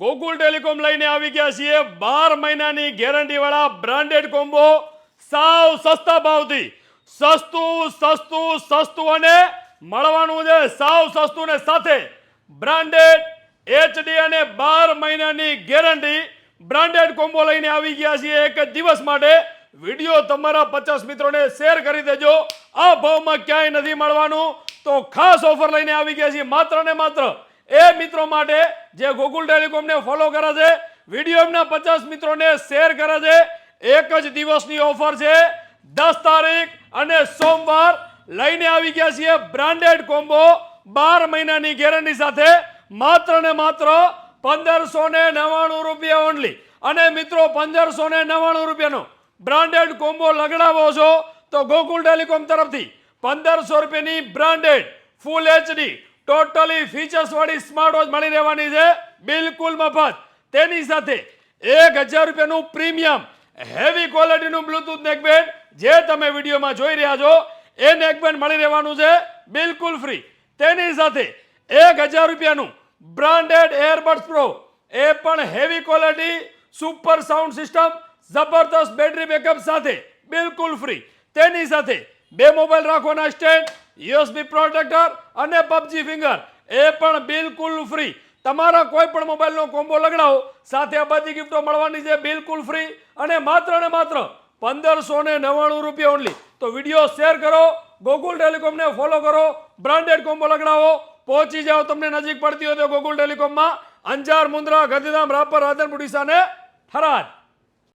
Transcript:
Gokul telecom લઈને આવી ગયા છીએ 12 મહિનાની ગેરંટી વાળા બ્રાન્ડેડ કોમ્બો સાવ સસ્તા ભાવથી સસ્તું અને મળવાનું છે સાવ સસ્તું ને સાથે બ્રાન્ડેડ HD અને 12 મહિનાની ગેરંટી બ્રાન્ડેડ કોમ્બો લઈને આવી ગયા છીએ એક જ દિવસ માટે વિડિયો તમારા 50 મિત્રોને શેર કરી દેજો આ ભાવમાં ક્યાંય નથી મળવાનું તો ખાસ ઓફર લઈને આવી ગયા છીએ માત્ર ને માત્ર એ મિત્રો માટે જે ગોકુલ ટેલિકોમને ફોલો કરે છે વિડિયો એમના 50 મિત્રોને શેર કરે છે એક જ દિવસની ઓફર છે 10 તારીખ અને સોમવાર લઈને આવી ગયા છીએ બ્રાન્ડેડ કોમ્બો 12 મહિનાની ગેરંટી સાથે માત્ર ને માત્ર 1599 રૂપિયા ઓનલી અને મિત્રો 1599 રૂપિયાનો બ્રાન્ડેડ કોમ્બો લગડાવો છો તો ગોકુલ ટેલિકોમ તરફથી 1500 રૂપિયાની બ્રાન્ડેડ ફૂલ HD ટોટલી ફીચર્સ વાળી સ્માર્ટ વોચ મળી રહેવાની છે બિલકુલ મફત તેની સાથે 1000 રૂપિયાનું પ્રીમિયમ હેવી ક્વોલિટીનું બ્લૂટૂથ નેકબેન્ડ જે તમે વિડીયોમાં જોઈ રહ્યા છો એ નેકબેન્ડ મળી રહેવાનું છે બિલકુલ ફ્રી તેની સાથે 1000 રૂપિયાનું બ્રાન્ડેડ એરબડ્સ પ્રો એ પણ heavy quality super sound system જબરદસ્ત બેટરી બેકઅપ સાથે બિલકુલ ફ્રી તેની સાથે બે મોબાઈલ રાખવાના સ્ટેન્ડ USB પ્રોટેક્ટર અને PUBG ફિંગર એ પણ બિલકુલ ફ્રી તમારા કોઈ પણ મોબાઈલનો કોમ્બો લગાડો સાથે આ બધી ગિફ્ટો મળવાની છે બિલકુલ ફ્રી અને માત્ર 1599 રૂપિયા ઓનલી તો વિડીયો શેર કરો ગોકુલ ટેલિકોમને ફોલો કરો બ્રાન્ડેડ કોમ્બો લગાડો પહોંચી જાઓ તમને નજીક પડતી હોય તો ગોકુલ ટેલિકોમમાં અંજાર મુન્દ્રા ગાંધીધામ રાપર રાધનપુર ડીસા અને થરાદ